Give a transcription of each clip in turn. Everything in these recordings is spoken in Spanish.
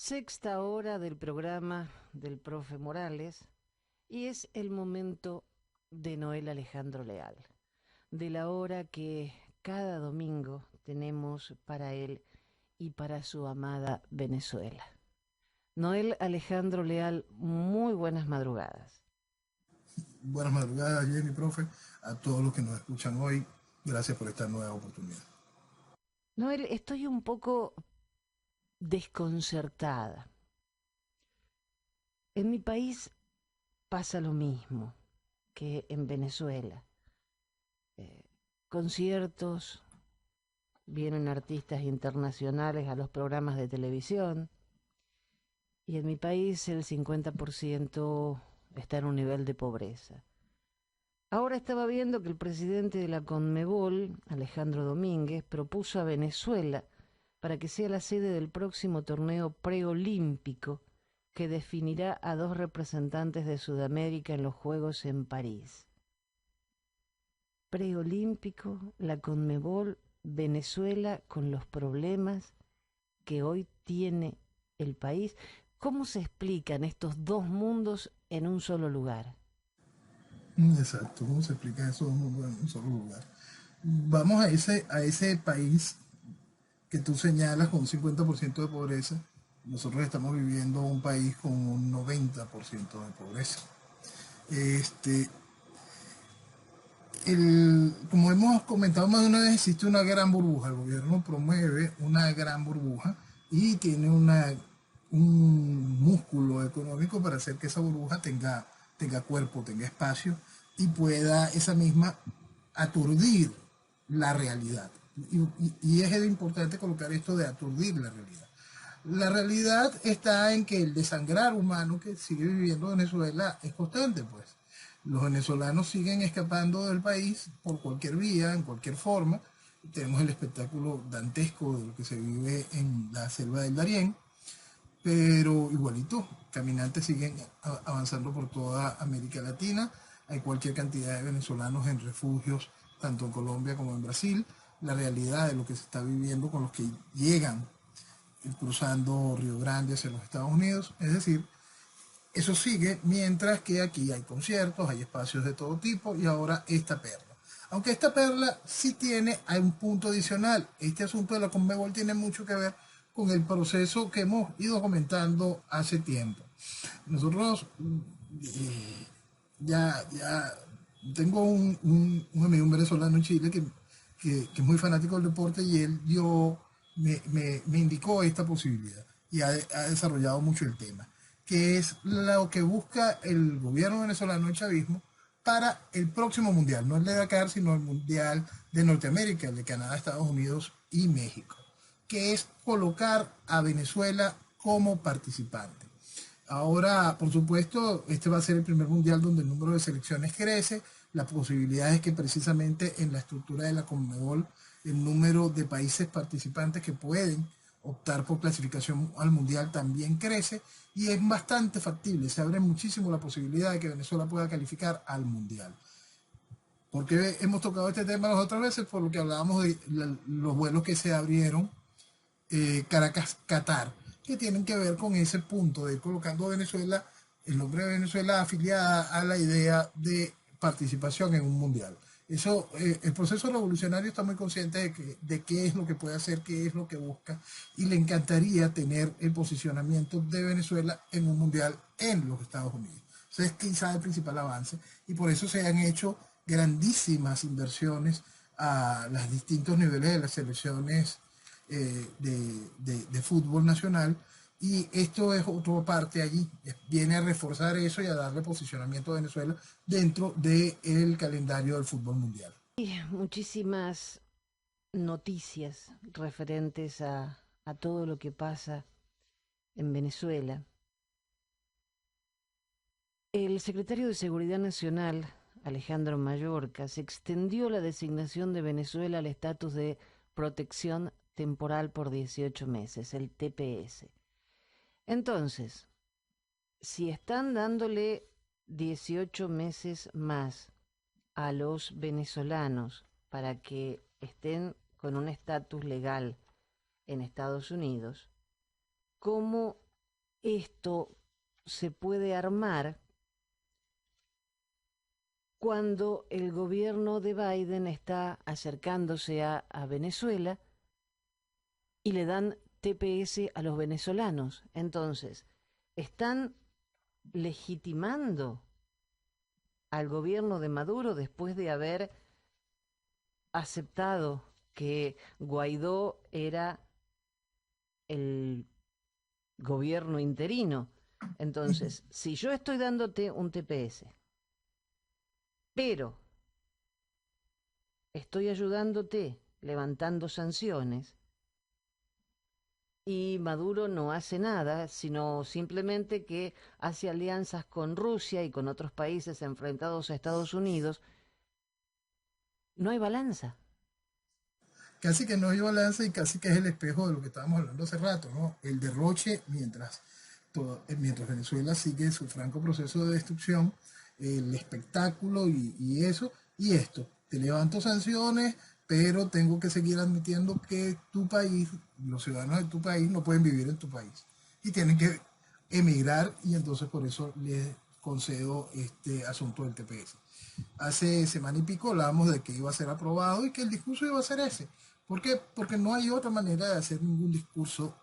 Sexta hora del programa del profe Morales y es el momento de Noel Alejandro Leal, de la hora que cada domingo tenemos para él y para su amada Venezuela. Noel Alejandro Leal, muy buenas madrugadas. Buenas madrugadas, Jenny, profe, a todos los que nos escuchan hoy. Gracias por esta nueva oportunidad. Noel, estoy un poco desconcertada. En mi país pasa lo mismo que en Venezuela. Eh, Conciertos, vienen artistas internacionales a los programas de televisión y en mi país el 50% está en un nivel de pobreza. Ahora estaba viendo que el presidente de la Conmebol, Alejandro Domínguez, propuso a Venezuela para que sea la sede del próximo torneo preolímpico que definirá a dos representantes de Sudamérica en los Juegos en París. Preolímpico, la Conmebol, Venezuela con los problemas que hoy tiene el país. ¿Cómo se explican estos dos mundos en un solo lugar? Exacto, ¿cómo se explica eso en un solo lugar? Vamos a ese país que tú señalas con un 50% de pobreza. Nosotros estamos viviendo un país con un 90% de pobreza. Este, como hemos comentado más de una vez, existe una gran burbuja. El gobierno promueve una gran burbuja y tiene un músculo económico para hacer que esa burbuja tenga cuerpo, tenga espacio y pueda esa misma aturdir la realidad. Y es importante colocar esto de aturdir la realidad. La realidad está en que el desangrar humano que sigue viviendo Venezuela es constante, pues. Los venezolanos siguen escapando del país por cualquier vía, en cualquier forma. Tenemos el espectáculo dantesco de lo que se vive en la selva del Darién, pero igualito, caminantes siguen avanzando por toda América Latina. Hay cualquier cantidad de venezolanos en refugios, tanto en Colombia como en Brasil. La realidad de lo que se está viviendo con los que llegan cruzando Río Grande hacia los Estados Unidos. Es decir, eso sigue mientras que aquí hay conciertos, hay espacios de todo tipo y ahora esta perla. Aunque esta perla sí hay un punto adicional. Este asunto de la Conmebol tiene mucho que ver con el proceso que hemos ido comentando hace tiempo. Nosotros ya tengo un amigo, un venezolano en Chile que es muy fanático del deporte y me indicó esta posibilidad y ha desarrollado mucho el tema, que es lo que busca el gobierno venezolano, el chavismo, para el próximo mundial, no el de Dakar, sino el mundial de Norteamérica, el de Canadá, Estados Unidos y México, que es colocar a Venezuela como participante. Ahora, por supuesto, este va a ser el primer mundial donde el número de selecciones crece. La posibilidad es que precisamente en la estructura de la Conmebol el número de países participantes que pueden optar por clasificación al mundial también crece y es bastante factible. Se abre muchísimo la posibilidad de que Venezuela pueda calificar al mundial. Porque hemos tocado este tema las otras veces por lo que hablábamos de los vuelos que se abrieron Caracas-Qatar, que tienen que ver con ese punto de ir colocando a Venezuela, el nombre de Venezuela afiliada a la idea de participación en un mundial. Eso, el proceso revolucionario está muy consciente de qué es lo que puede hacer, qué es lo que busca, y le encantaría tener el posicionamiento de Venezuela en un mundial en los Estados Unidos. Ese es quizá el principal avance, y por eso se han hecho grandísimas inversiones a los distintos niveles de las selecciones de fútbol nacional y esto es otra parte allí, viene a reforzar eso y a darle posicionamiento a Venezuela dentro del calendario del fútbol mundial. Y muchísimas noticias referentes a todo lo que pasa en Venezuela. El secretario de Seguridad Nacional, Alejandro Mayorkas, se extendió la designación de Venezuela al estatus de protección temporal por 18 meses, el TPS. Entonces, si están dándole 18 meses más a los venezolanos para que estén con un estatus legal en Estados Unidos, ¿cómo esto se puede armar cuando el gobierno de Biden está acercándose a Venezuela y le dan TPS a los venezolanos. Entonces, están legitimando al gobierno de Maduro después de haber aceptado que Guaidó era el gobierno interino. Entonces, si yo estoy dándote un TPS, pero estoy ayudándote levantando sanciones y Maduro no hace nada, sino simplemente que hace alianzas con Rusia y con otros países enfrentados a Estados Unidos, no hay balanza. Casi que no hay balance y casi que es el espejo de lo que estábamos hablando hace rato, ¿no? El derroche mientras Venezuela sigue su franco proceso de destrucción, el espectáculo y eso, y esto. Te levanto sanciones, pero tengo que seguir admitiendo que tu país, los ciudadanos de tu país no pueden vivir en tu país y tienen que emigrar y entonces por eso les concedo este asunto del TPS. Hace semana y pico hablábamos de que iba a ser aprobado y que el discurso iba a ser ese. ¿Por qué? Porque no hay otra manera de hacer ningún discurso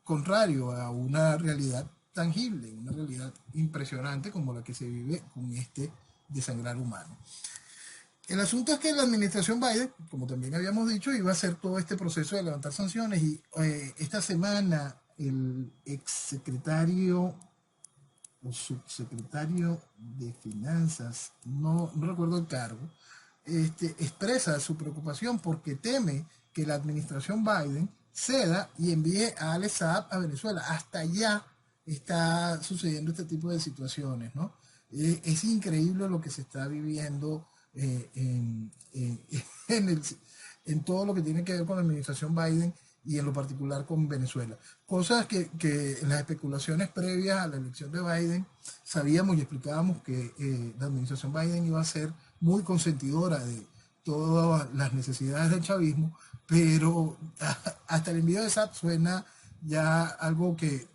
contrario a una realidad tangible, una realidad impresionante como la que se vive con este desangrar humano. El asunto es que la administración Biden, como también habíamos dicho, iba a hacer todo este proceso de levantar sanciones y esta semana el exsecretario o subsecretario de Finanzas, no recuerdo el cargo, expresa su preocupación porque teme que la administración Biden ceda y envíe a Alex Saab a Venezuela. Hasta allá está sucediendo este tipo de situaciones, ¿no? Es increíble lo que se está viviendo en, en todo lo que tiene que ver con la administración Biden y en lo particular con Venezuela. Cosas que en las especulaciones previas a la elección de Biden sabíamos y explicábamos que la administración Biden iba a ser muy consentidora de todas las necesidades del chavismo, pero hasta el envío de SAT suena ya algo que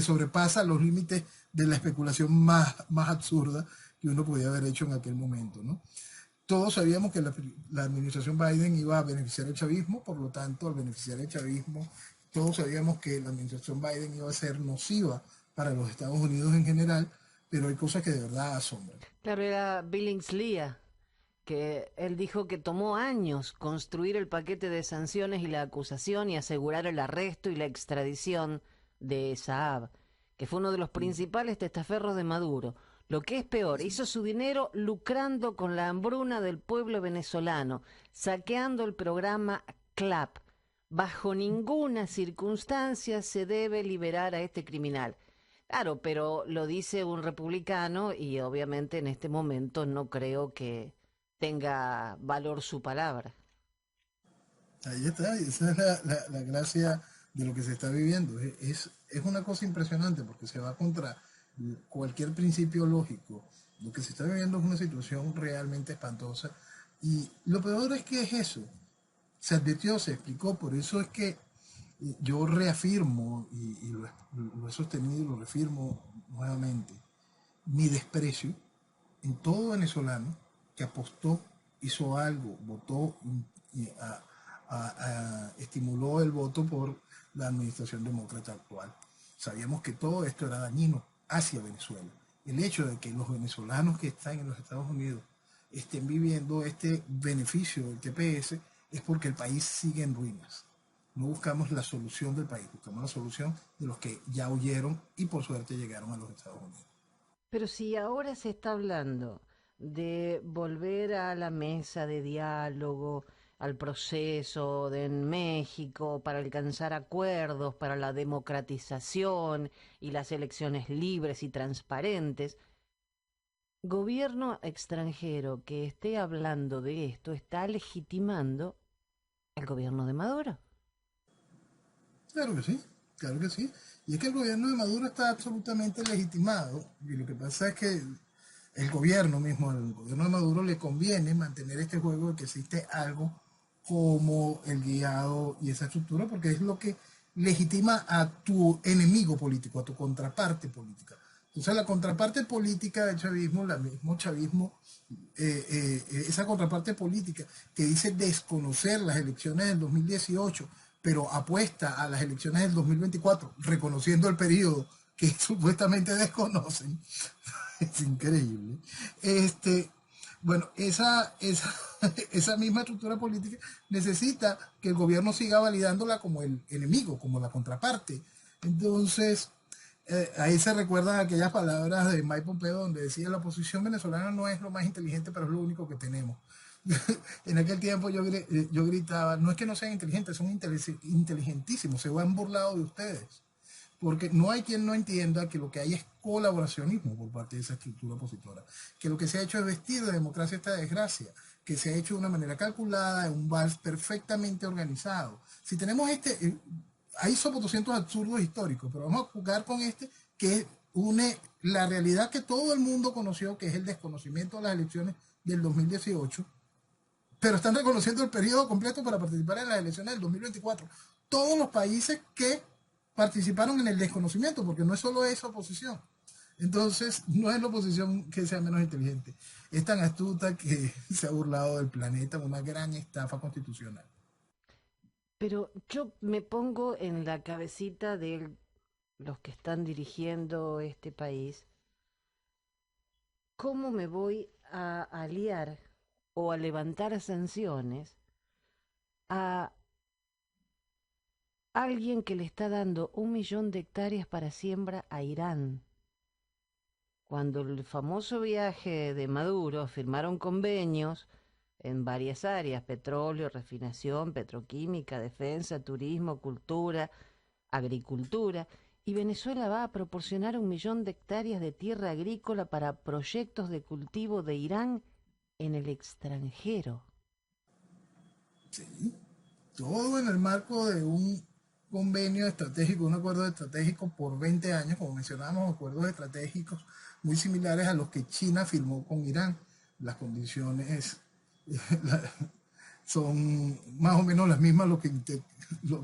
sobrepasa los límites de la especulación más absurda que uno podía haber hecho en aquel momento, ¿no? Todos sabíamos que la administración Biden iba a beneficiar el chavismo, por lo tanto, al beneficiar el chavismo, todos sabíamos que la administración Biden iba a ser nociva para los Estados Unidos en general, pero hay cosas que de verdad asombran. Claro, era Billings-Lea, que él dijo que tomó años construir el paquete de sanciones y la acusación y asegurar el arresto y la extradición de Saab, que fue uno de los principales testaferros de Maduro. Lo que es peor, hizo su dinero lucrando con la hambruna del pueblo venezolano, saqueando el programa CLAP. Bajo ninguna circunstancia se debe liberar a este criminal. Claro, pero lo dice un republicano y obviamente en este momento no creo que tenga valor su palabra. Ahí está, y esa es la gracia de lo que se está viviendo. Es una cosa impresionante porque se va contra cualquier principio lógico. Lo que se está viviendo es una situación realmente espantosa. Y lo peor es que es eso. Se advirtió, se explicó, por eso es que yo reafirmo y lo he sostenido y lo reafirmo nuevamente, mi desprecio en todo venezolano que apostó, hizo algo, votó, a, estimuló el voto por la administración demócrata actual. Sabíamos que todo esto era dañino hacia Venezuela. El hecho de que los venezolanos que están en los Estados Unidos estén viviendo este beneficio del TPS es porque el país sigue en ruinas. No buscamos la solución del país, buscamos la solución de los que ya huyeron y por suerte llegaron a los Estados Unidos. Pero si ahora se está hablando de volver a la mesa de diálogo, al proceso de en México para alcanzar acuerdos para la democratización y las elecciones libres y transparentes, gobierno extranjero que esté hablando de esto está legitimando el gobierno de Maduro. Claro que sí, claro que sí. Y es que el gobierno de Maduro está absolutamente legitimado. Y lo que pasa es que el gobierno mismo, el gobierno de Maduro le conviene mantener este juego de que existe algo como el guiado y esa estructura, porque es lo que legitima a tu enemigo político, a tu contraparte política. Entonces la contraparte política del chavismo, el mismo chavismo, esa contraparte política que dice desconocer las elecciones del 2018, pero apuesta a las elecciones del 2024, reconociendo el periodo que supuestamente desconocen, es increíble. Bueno, esa misma estructura política necesita que el gobierno siga validándola como el enemigo, como la contraparte. Entonces, ahí se recuerdan aquellas palabras de Mike Pompeo donde decía la oposición venezolana no es lo más inteligente, pero es lo único que tenemos. En aquel tiempo yo gritaba, no es que no sean inteligentes, son inteligentísimos, se han burlado de ustedes. Porque no hay quien no entienda que lo que hay es colaboracionismo por parte de esa estructura opositora, que lo que se ha hecho es vestir de democracia esta desgracia, que se ha hecho de una manera calculada, en un vals perfectamente organizado. Si tenemos hay solo 200 absurdos históricos, pero vamos a jugar con que une la realidad que todo el mundo conoció, que es el desconocimiento de las elecciones del 2018, pero están reconociendo el periodo completo para participar en las elecciones del 2024. Todos los países que participaron en el desconocimiento, porque no es solo esa oposición. Entonces, no es la oposición que sea menos inteligente. Es tan astuta que se ha burlado del planeta, una gran estafa constitucional. Pero yo me pongo en la cabecita de los que están dirigiendo este país. ¿Cómo me voy a aliar o a levantar sanciones a alguien que le está dando 1 millón de hectáreas para siembra a Irán? Cuando el famoso viaje de Maduro firmaron convenios en varias áreas: petróleo, refinación, petroquímica, defensa, turismo, cultura, agricultura, y Venezuela va a proporcionar 1 millón de hectáreas de tierra agrícola para proyectos de cultivo de Irán en el extranjero. Sí, todo en el marco de un convenio estratégico, un acuerdo estratégico por 20 años, como mencionábamos, acuerdos estratégicos muy similares a los que China firmó con Irán. Las condiciones son más o menos las mismas, lo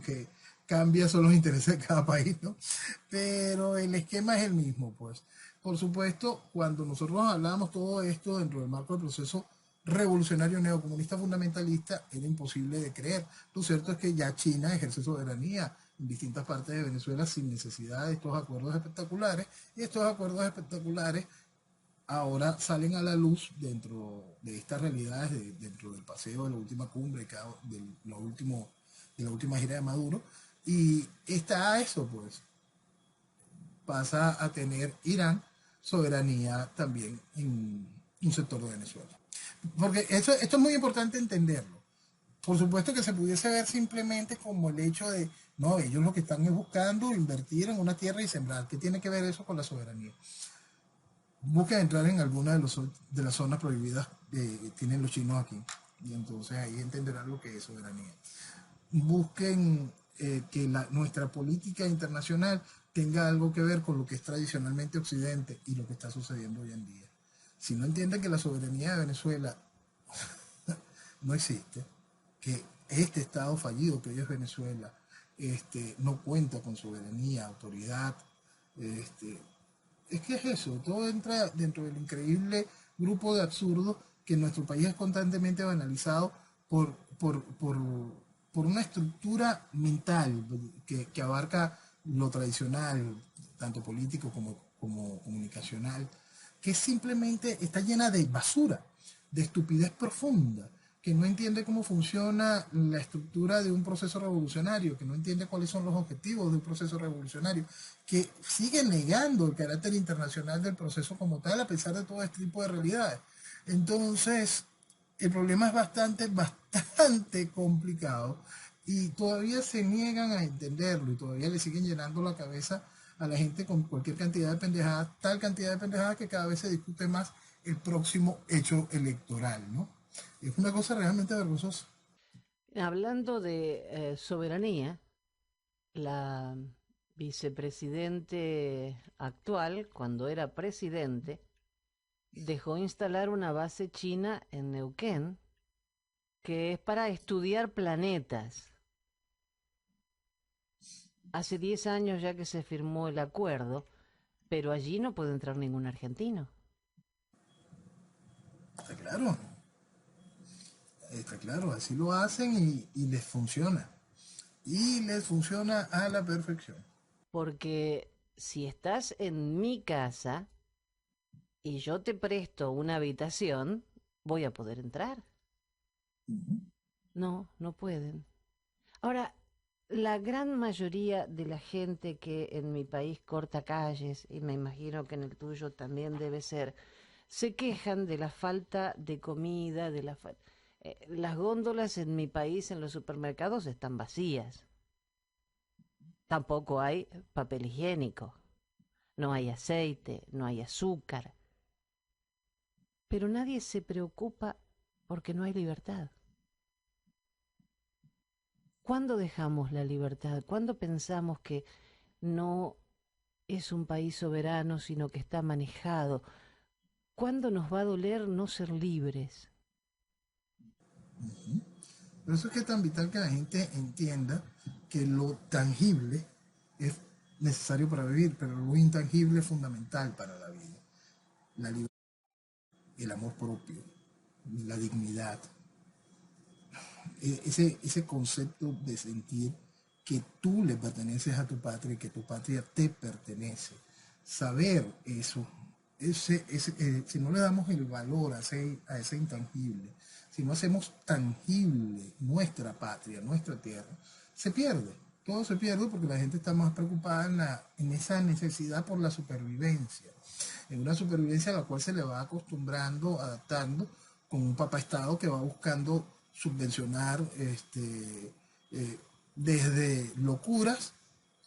que cambia son los intereses de cada país, ¿no? Pero el esquema es el mismo, pues. Por supuesto, cuando nosotros hablábamos todo esto dentro del marco del proceso revolucionario neocomunista fundamentalista, era imposible de creer. Lo cierto es que ya China ejerce soberanía en distintas partes de Venezuela sin necesidad de estos acuerdos espectaculares, y estos acuerdos espectaculares ahora salen a la luz dentro de estas realidades, dentro del paseo de la última cumbre, de la última gira de Maduro, y está eso, pues, pasa a tener Irán soberanía también en un sector de Venezuela. Porque esto es muy importante entenderlo. Por supuesto que se pudiese ver simplemente como el hecho de, no, ellos lo que están es buscando invertir en una tierra y sembrar. ¿Qué tiene que ver eso con la soberanía? Busquen entrar en alguna de las zonas prohibidas que tienen los chinos aquí. Y entonces ahí entenderán lo que es soberanía. Busquen que nuestra política internacional tenga algo que ver con lo que es tradicionalmente Occidente y lo que está sucediendo hoy en día. Si no entienden que la soberanía de Venezuela no existe, que este Estado fallido que hoy es Venezuela no cuenta con soberanía, autoridad, es que es eso, todo entra dentro del increíble grupo de absurdos que en nuestro país es constantemente banalizado por, por, por, por una estructura mental que abarca lo tradicional, tanto político como comunicacional, que simplemente está llena de basura, de estupidez profunda, que no entiende cómo funciona la estructura de un proceso revolucionario, que no entiende cuáles son los objetivos de un proceso revolucionario, que sigue negando el carácter internacional del proceso como tal, a pesar de todo este tipo de realidades. Entonces, el problema es bastante complicado y todavía se niegan a entenderlo y todavía le siguen llenando la cabeza a la gente con cualquier cantidad de pendejadas, tal cantidad de pendejadas que cada vez se discute más el próximo hecho electoral, ¿no? Es una cosa realmente vergonzosa. Hablando de soberanía, la vicepresidente actual, cuando era presidente, dejó instalar una base china en Neuquén que es para estudiar planetas. Hace 10 años ya que se firmó el acuerdo, pero allí no puede entrar ningún argentino. Está claro, está claro, así lo hacen y les funciona. Y les funciona a la perfección. Porque si estás en mi casa y yo te presto una habitación, voy a poder entrar. No, no pueden. Ahora, la gran mayoría de la gente que en mi país corta calles, y me imagino que en el tuyo también debe ser, se quejan de la falta de comida, las góndolas en mi país en los supermercados están vacías. Tampoco hay papel higiénico, no hay aceite, no hay azúcar. Pero nadie se preocupa porque no hay libertad. ¿Cuándo dejamos la libertad? ¿Cuándo pensamos que no es un país soberano, sino que está manejado? ¿Cuándo nos va a doler no ser libres? Por eso es que es tan vital que la gente entienda que lo tangible es necesario para vivir, pero lo intangible es fundamental para la vida. La libertad, el amor propio, la dignidad, ese concepto de sentir que tú le perteneces a tu patria y que tu patria te pertenece. Saber eso, si no le damos el valor a ese intangible, si no hacemos tangible nuestra patria, nuestra tierra, se pierde. Todo se pierde porque la gente está más preocupada en esa necesidad por la supervivencia. En una supervivencia a la cual se le va acostumbrando, adaptando, con un papá Estado que va buscando subvencionar eh, desde locuras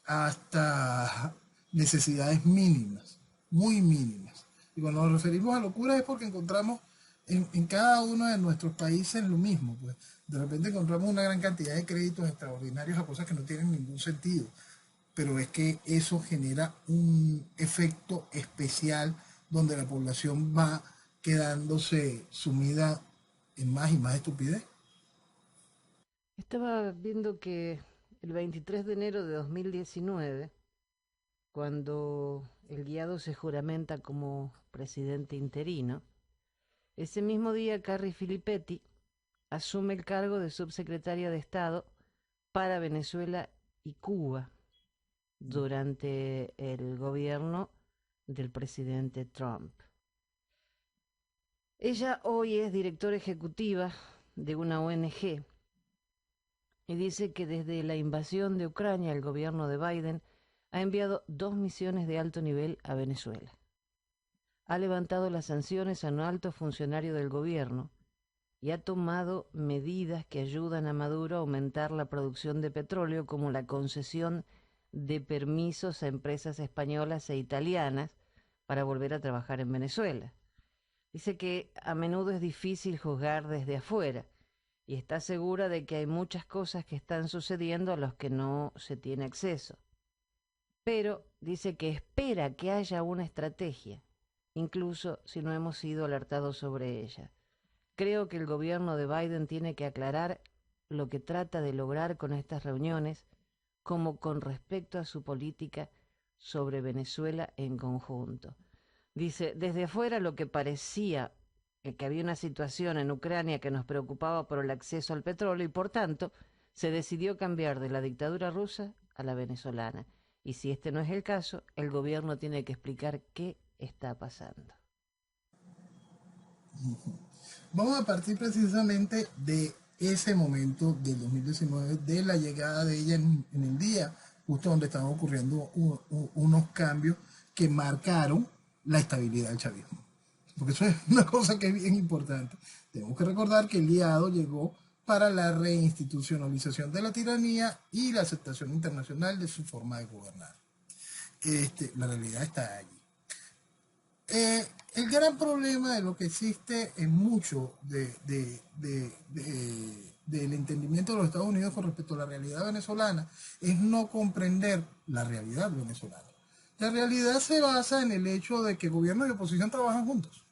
hasta necesidades mínimas, muy mínimas. Y cuando nos referimos a locuras es porque encontramos en cada uno de nuestros países lo mismo. Pues. De repente encontramos una gran cantidad de créditos extraordinarios a cosas que no tienen ningún sentido. Pero es que eso genera un efecto especial donde la población va quedándose sumida en más y más estupidez. Estaba viendo que el 23 de enero de 2019, cuando el guiado se juramenta como presidente interino, ese mismo día Carrie Filippetti asume el cargo de subsecretaria de Estado para Venezuela y Cuba durante el gobierno del presidente Trump. Ella hoy es directora ejecutiva de una ONG y dice que desde la invasión de Ucrania el gobierno de Biden ha enviado 2 misiones de alto nivel a Venezuela. Ha levantado las sanciones a un alto funcionario del gobierno y ha tomado medidas que ayudan a Maduro a aumentar la producción de petróleo, como la concesión de permisos a empresas españolas e italianas para volver a trabajar en Venezuela. Dice que a menudo es difícil juzgar desde afuera y está segura de que hay muchas cosas que están sucediendo a las que no se tiene acceso. Pero dice que espera que haya una estrategia, incluso si no hemos sido alertados sobre ella. Creo que el gobierno de Biden tiene que aclarar lo que trata de lograr con estas reuniones, como con respecto a su política sobre Venezuela en conjunto. Dice, desde afuera lo que parecía que había una situación en Ucrania que nos preocupaba por el acceso al petróleo y por tanto se decidió cambiar de la dictadura rusa a la venezolana. Y si este no es el caso, el gobierno tiene que explicar qué está pasando. Vamos a partir precisamente de ese momento del 2019, de la llegada de ella en el día, justo donde estaban ocurriendo unos cambios que marcaron la estabilidad del chavismo. Porque eso es una cosa que es bien importante. Tenemos que recordar que el guiado llegó para la reinstitucionalización de la tiranía y la aceptación internacional de su forma de gobernar. La realidad está allí. El gran problema de lo que existe en mucho del entendimiento de los Estados Unidos con respecto a la realidad venezolana es no comprender la realidad venezolana. La realidad se basa en el hecho de que gobierno y oposición trabajan juntos.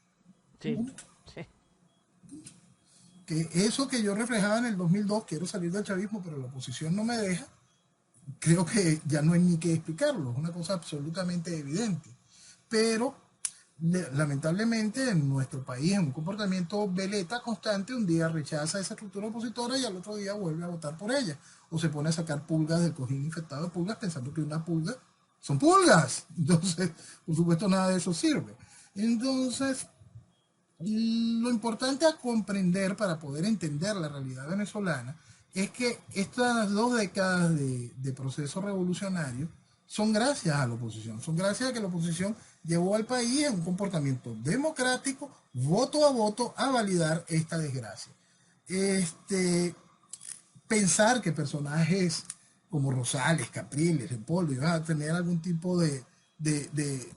Sí, sí. Que eso que yo reflejaba en el 2002, quiero salir del chavismo, pero la oposición no me deja, creo que ya no hay ni que explicarlo, es una cosa absolutamente evidente. Pero lamentablemente en nuestro país, en un comportamiento veleta constante, un día rechaza esa estructura opositora y al otro día vuelve a votar por ella. O se pone a sacar pulgas del cojín infectado de pulgas pensando que una pulga son pulgas. Entonces, por supuesto, nada de eso sirve. Entonces, lo importante a comprender para poder entender la realidad venezolana es que estas 2 décadas de proceso revolucionario son gracias a la oposición, son gracias a que la oposición llevó al país en un comportamiento democrático, voto a voto, a validar esta desgracia. Pensar que personajes como Rosales, Capriles, Leopoldo iban a tener algún tipo de, de,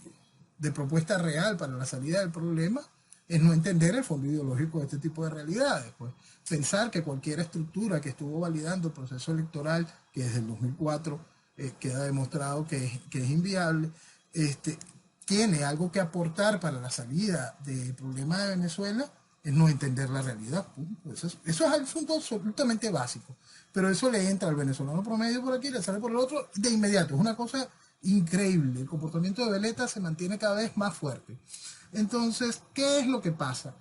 de propuesta real para la salida del problema es no entender el fondo ideológico de este tipo de realidades. Pues pensar que cualquier estructura que estuvo validando el proceso electoral, que desde el 2004 queda demostrado que es inviable, tiene algo que aportar para la salida del problema de Venezuela, es no entender la realidad. Eso es un asunto absolutamente básico. Pero eso le entra al venezolano promedio por aquí, le sale por el otro de inmediato. Es una cosa increíble. El comportamiento de Veleta se mantiene cada vez más fuerte. Entonces, ¿qué es lo que pasa?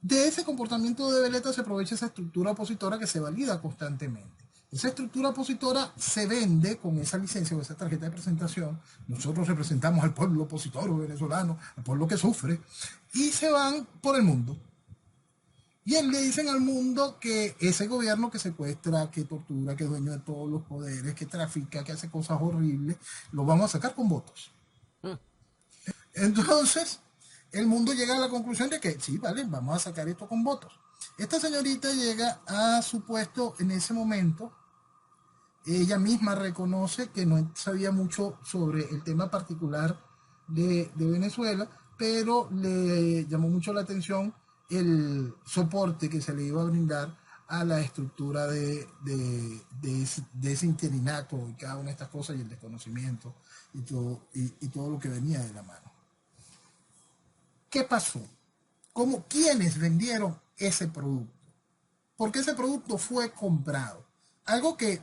De ese comportamiento de Veleta se aprovecha esa estructura opositora que se valida constantemente. Esa estructura opositora se vende con esa licencia o esa tarjeta de presentación. Nosotros representamos al pueblo opositor venezolano, al pueblo que sufre, y se van por el mundo. Y le dicen al mundo que ese gobierno que secuestra, que tortura, que es dueño de todos los poderes, que trafica, que hace cosas horribles, lo vamos a sacar con votos. Entonces, el mundo llega a la conclusión de que sí, vale, vamos a sacar esto con votos. Esta señorita llega a su puesto en ese momento. Ella misma reconoce que no sabía mucho sobre el tema particular de Venezuela, pero le llamó mucho la atención el soporte que se le iba a brindar a la estructura de ese interinato y cada una de estas cosas y el desconocimiento y todo lo que venía de la mano. ¿Qué pasó? ¿Quiénes vendieron ese producto? Porque ese producto fue comprado. Algo que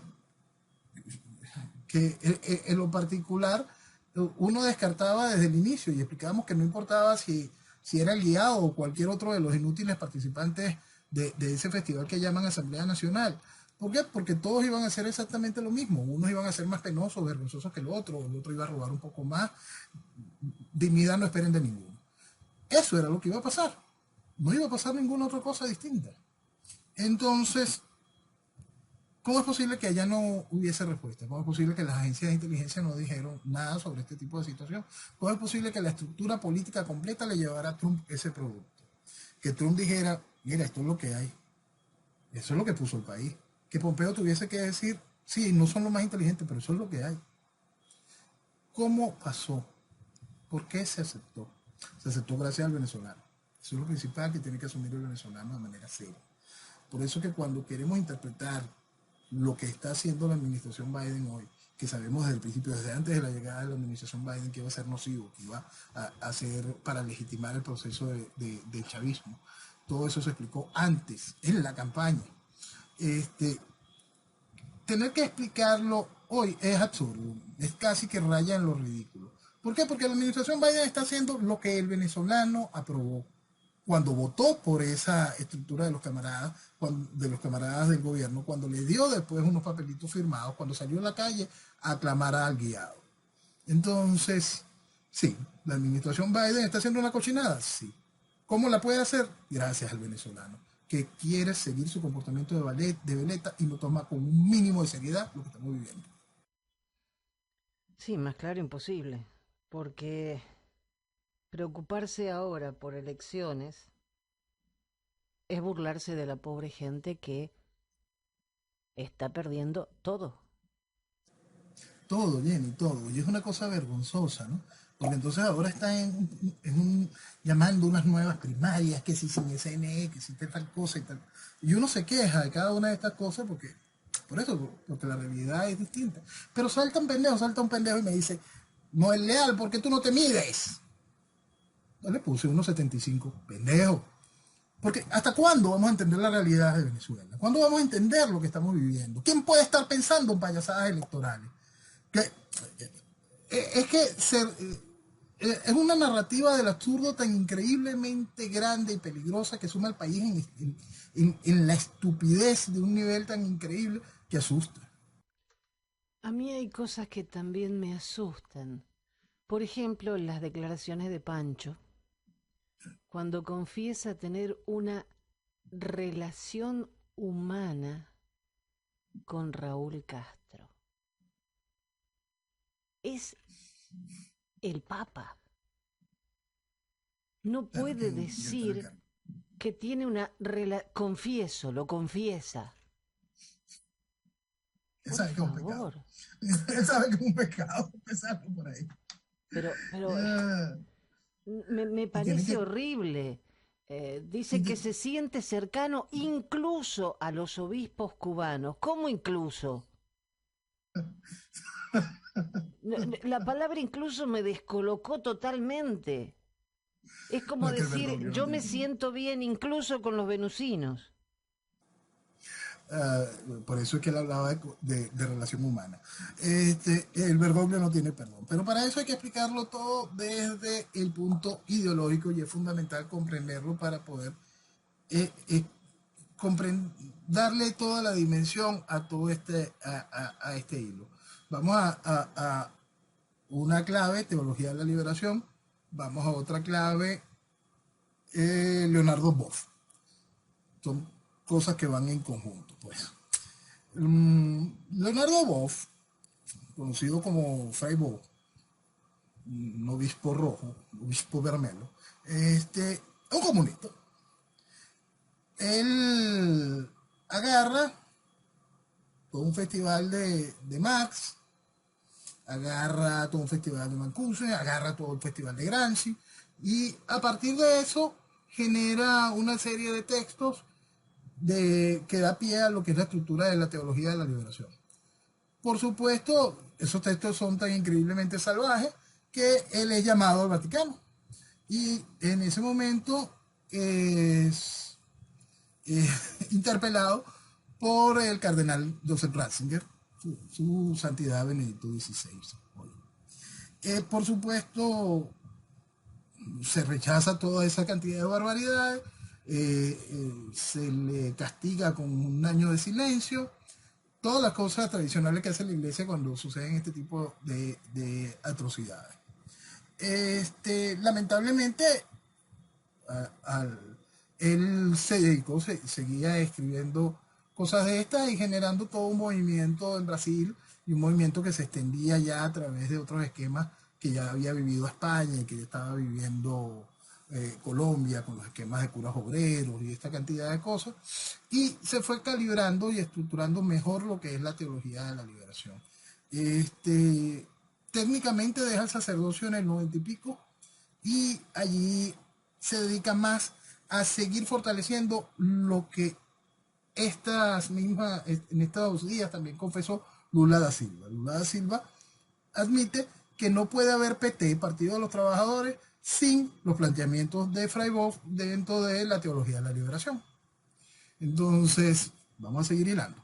en lo particular uno descartaba desde el inicio y explicábamos que no importaba si era el guiado o cualquier otro de los inútiles participantes de ese festival que llaman Asamblea Nacional. ¿Por qué? Porque todos iban a hacer exactamente lo mismo. Unos iban a ser más penosos, vergonzosos que el otro iba a robar un poco más. Dignidad no esperen de ninguno. Eso era lo que iba a pasar. No iba a pasar ninguna otra cosa distinta. Entonces, ¿cómo es posible que allá no hubiese respuesta? ¿Cómo es posible que las agencias de inteligencia no dijeron nada sobre este tipo de situación? ¿Cómo es posible que la estructura política completa le llevara a Trump ese producto? Que Trump dijera, mira, esto es lo que hay. Eso es lo que puso el país. Que Pompeo tuviese que decir, sí, no son los más inteligentes, pero eso es lo que hay. ¿Cómo pasó? ¿Por qué se aceptó? Se aceptó gracias al venezolano. Eso es lo principal que tiene que asumir el venezolano de manera seria. Por eso que cuando queremos interpretar lo que está haciendo la administración Biden hoy, que sabemos desde el principio, desde antes de la llegada de la administración Biden, que iba a ser nocivo, que iba a hacer para legitimar el proceso de chavismo. Todo eso se explicó antes, en la campaña. Tener que explicarlo hoy es absurdo, es casi que raya en lo ridículo. ¿Por qué? Porque la administración Biden está haciendo lo que el venezolano aprobó cuando votó por esa estructura de los camaradas del gobierno, cuando le dio después unos papelitos firmados, cuando salió a la calle a aclamar al guiado. Entonces, sí, la administración Biden está haciendo una cochinada, sí. ¿Cómo la puede hacer? Gracias al venezolano, que quiere seguir su comportamiento de veleta y lo toma con un mínimo de seriedad lo que estamos viviendo. Sí, más claro imposible, porque preocuparse ahora por elecciones es burlarse de la pobre gente que está perdiendo todo. Todo, Jenny, todo. Y es una cosa vergonzosa, ¿no? Porque entonces ahora está llamando unas nuevas primarias, que si sin SNE, que si tal cosa y tal. Y uno se queja de cada una de estas cosas porque la realidad es distinta. Pero salta un pendejo y me dice, no es leal, ¿por qué tú no te mides? Yo le puse 1,75, pendejo. Porque ¿hasta cuándo vamos a entender la realidad de Venezuela? ¿Cuándo vamos a entender lo que estamos viviendo? ¿Quién puede estar pensando en payasadas electorales? Que, es que es una narrativa del absurdo tan increíblemente grande y peligrosa que suma al país en la estupidez de un nivel tan increíble que asusta. A mí hay cosas que también me asustan. Por ejemplo, las declaraciones de Pancho, cuando confiesa tener una relación humana con Raúl Castro. Es el Papa. No Claro que puede yo te decir recargo. que tiene una relación... Confieso, lo confiesa. Él Por sabe que es un pecado. favor. Él sabe que es un pecado, empezando por ahí. Pero Eh, me y tiene parece que... horrible. y Dice que de- se siente cercano incluso a los obispos cubanos. ¿Cómo incluso? La palabra incluso me descolocó totalmente. Es no, como es que el decir, Bergoglio no yo me tiene... siento bien incluso con los venusinos. Por eso es que él hablaba de relación humana. El Bergoglio no tiene perdón. Pero para eso hay que explicarlo todo desde el punto ideológico y es fundamental comprenderlo para poder eh, eh, darle toda la dimensión a todo a este hilo. Vamos a una clave, teología de la liberación. Vamos a otra clave, Leonardo Boff. Son cosas que van en conjunto, pues. Leonardo Boff, conocido como Fray Boff, un obispo rojo, obispo vermelo, un comunista. Él agarra todo un festival de Marx, agarra todo un festival de Mancuso, agarra todo el festival de Gramsci, y a partir de eso genera una serie de textos que da pie a lo que es la estructura de la teología de la liberación. Por supuesto, esos textos son tan increíblemente salvajes que él es llamado al Vaticano. Y en ese momento es interpelado por el cardenal Joseph Ratzinger, su santidad Benedicto XVI. Por supuesto, se rechaza toda esa cantidad de barbaridades, se le castiga con un año de silencio, todas las cosas tradicionales que hace la iglesia cuando suceden este tipo de atrocidades. Lamentablemente, a- al, él se dedicó, seguía escribiendo cosas de estas y generando todo un movimiento en Brasil y un movimiento que se extendía ya a través de otros esquemas que ya había vivido España y que ya estaba viviendo Colombia con los esquemas de curas obreros y esta cantidad de cosas. Y se fue calibrando y estructurando mejor lo que es la teología de la liberación. Técnicamente deja el sacerdocio en el 90 y pico y allí se dedica más a seguir fortaleciendo lo que en estos días también confesó Lula da Silva. Lula da Silva admite que no puede haber PT, Partido de los Trabajadores, sin los planteamientos de Fray Boff dentro de la teología de la liberación. Entonces, vamos a seguir hilando.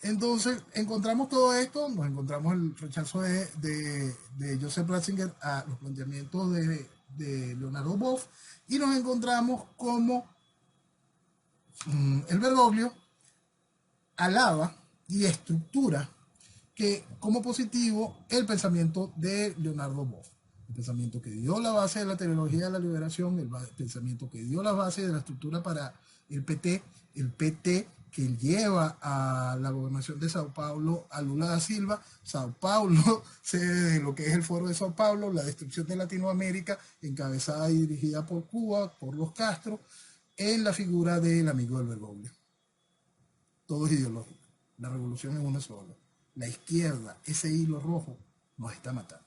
Entonces, encontramos todo esto, nos encontramos el rechazo de Joseph Ratzinger a los planteamientos de Leonardo Boff y nos encontramos como el Bergoglio alaba y estructura que como positivo el pensamiento de Leonardo Boff, el pensamiento que dio la base de la teología de la liberación, el pensamiento que dio la base de la estructura para el PT que lleva a la gobernación de Sao Paulo a Lula da Silva, Sao Paulo, sede de lo que es el Foro de Sao Paulo, la destrucción de Latinoamérica, encabezada y dirigida por Cuba, por los Castro, en la figura del amigo del Bergoglio. Todo es ideológico. La revolución es una sola. La izquierda, ese hilo rojo, nos está matando.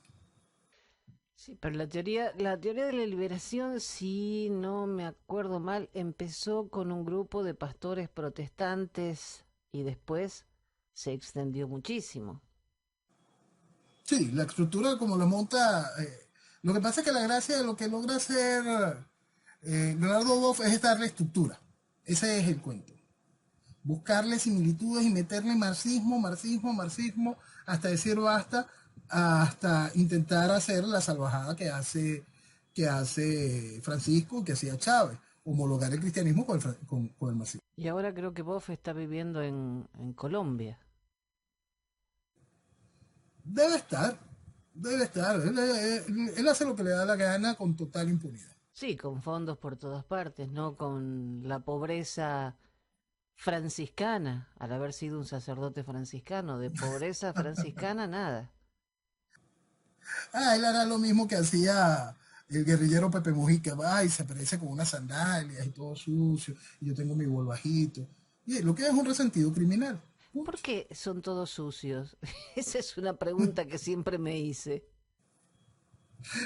Sí, pero la teoría de la liberación, si no me acuerdo mal, empezó con un grupo de pastores protestantes y después se extendió muchísimo. Sí, la estructura como lo monta. Lo que pasa es que la gracia de lo que logra hacer Leonardo Boff es darle estructura. Ese es el cuento. Buscarle similitudes y meterle marxismo, marxismo, marxismo, hasta decir basta, hasta intentar hacer la salvajada que hace Francisco, que hacía Chávez, homologar el cristianismo con el marxismo. Y ahora creo que Boff está viviendo en Colombia. Debe estar, debe estar. Él hace lo que le da la gana con total impunidad. Sí, con fondos por todas partes, no con la pobreza franciscana, al haber sido un sacerdote franciscano, de pobreza franciscana nada. Ah, él hará lo mismo que hacía el guerrillero Pepe Mujica, va y se aparece con unas sandalias y todo sucio, y yo tengo mi bajito. Y lo que es un resentido criminal. ¿Por Punto. qué son todos sucios? Esa es una pregunta que siempre me hice.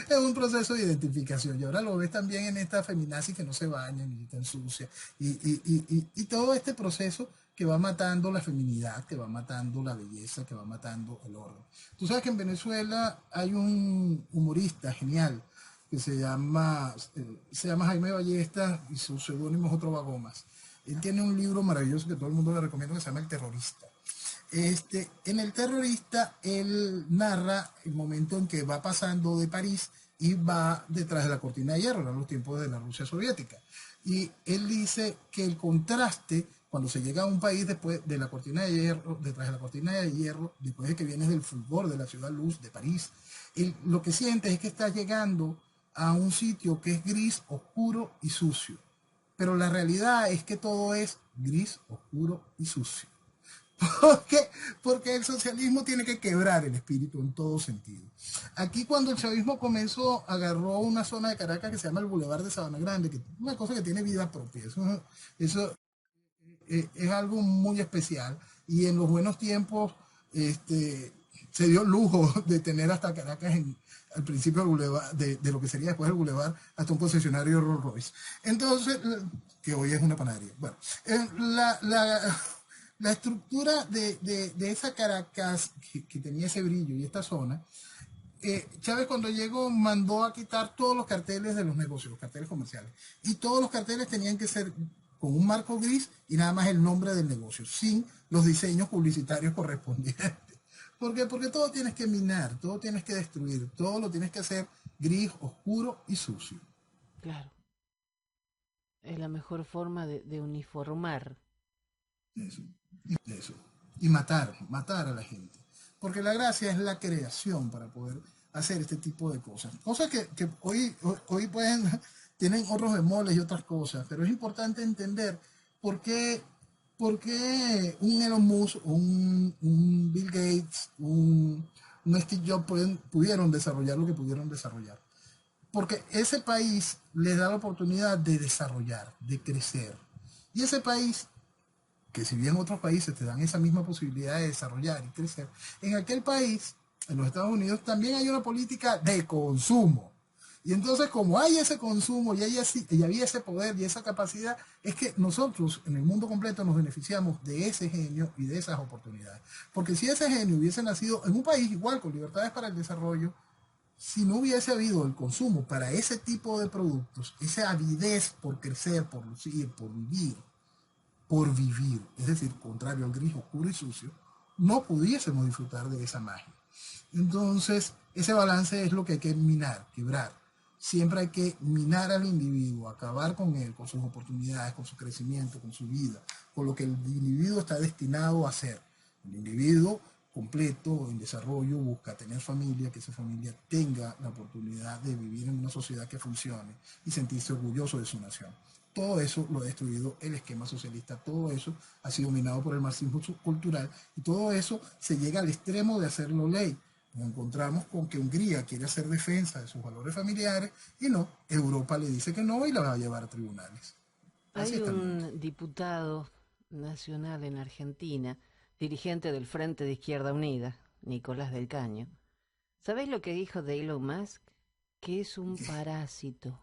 Es un proceso de identificación. Y ahora lo ves también en esta feminazi que no se bañan y están sucias. Y todo este proceso que va matando la feminidad, que va matando la belleza, que va matando el orden. Tú sabes que en Venezuela hay un humorista genial que se llama Jaime Ballesta y su seudónimo es otro Vagomas. Él tiene un libro maravilloso que todo el mundo le recomiendo que se llama El Terrorista. En el terrorista, él narra el momento en que va pasando de París y va detrás de la cortina de hierro, en los tiempos de la Rusia soviética. Y él dice que el contraste, cuando se llega a un país después de la cortina de hierro, detrás de la cortina de hierro, después de que vienes del fulgor de la ciudad luz de París, lo que sientes es que estás llegando a un sitio que es gris, oscuro y sucio. Pero la realidad es que todo es gris, oscuro y sucio. ¿Por qué? Porque el socialismo tiene que quebrar el espíritu en todo sentido. Aquí cuando el chavismo comenzó, agarró una zona de Caracas que se llama el Boulevard de Sabana Grande, que es una cosa que tiene vida propia. Eso es algo muy especial. Y en los buenos tiempos se dio el lujo de tener hasta Caracas al principio del Boulevard, de lo que sería después el Boulevard, hasta un concesionario Rolls Royce. Entonces, que hoy es una panadería. Bueno, la estructura de esa Caracas que tenía ese brillo y esta zona, Chávez cuando llegó mandó a quitar todos los carteles de los negocios, los carteles comerciales. Y todos los carteles tenían que ser con un marco gris y nada más el nombre del negocio, sin los diseños publicitarios correspondientes. ¿Por qué? Porque todo tienes que minar, todo tienes que destruir, todo lo tienes que hacer gris, oscuro y sucio. Claro, es la mejor forma de uniformar. Eso, eso. Y matar a la gente. Porque la gracia es la creación para poder hacer este tipo de cosas. Cosas que hoy tienen otros bemoles y otras cosas, pero es importante entender por qué, por qué un Elon Musk, un Bill Gates, un Steve Jobs pudieron desarrollar lo que pudieron desarrollar. Porque ese país les da la oportunidad de desarrollar, de crecer. Y ese país que si bien otros países te dan esa misma posibilidad de desarrollar y crecer, en aquel país, en los Estados Unidos, también hay una política de consumo. Y entonces, como hay ese consumo y había ese poder y esa capacidad, es que nosotros en el mundo completo nos beneficiamos de ese genio y de esas oportunidades. Porque si ese genio hubiese nacido en un país igual, con libertades para el desarrollo, si no hubiese habido el consumo para ese tipo de productos, esa avidez por crecer, por lucir, por vivir, es decir, contrario al gris, oscuro y sucio, no pudiésemos disfrutar de esa magia. Entonces, ese balance es lo que hay que minar, quebrar. Siempre hay que minar al individuo, acabar con él, con sus oportunidades, con su crecimiento, con su vida, con lo que el individuo está destinado a hacer. El individuo completo, en desarrollo, busca tener familia, que esa familia tenga la oportunidad de vivir en una sociedad que funcione y sentirse orgulloso de su nación. Todo eso lo ha destruido el esquema socialista, todo eso ha sido minado por el marxismo cultural y todo eso se llega al extremo de hacerlo ley. Nos encontramos con que Hungría quiere hacer defensa de sus valores familiares y no, Europa le dice que no y la va a llevar a tribunales. Así Hay está el mundo. un diputado nacional en Argentina, dirigente del Frente de Izquierda Unida, Nicolás del Caño. ¿Sabéis lo que dijo de Elon Musk? Que es un parásito.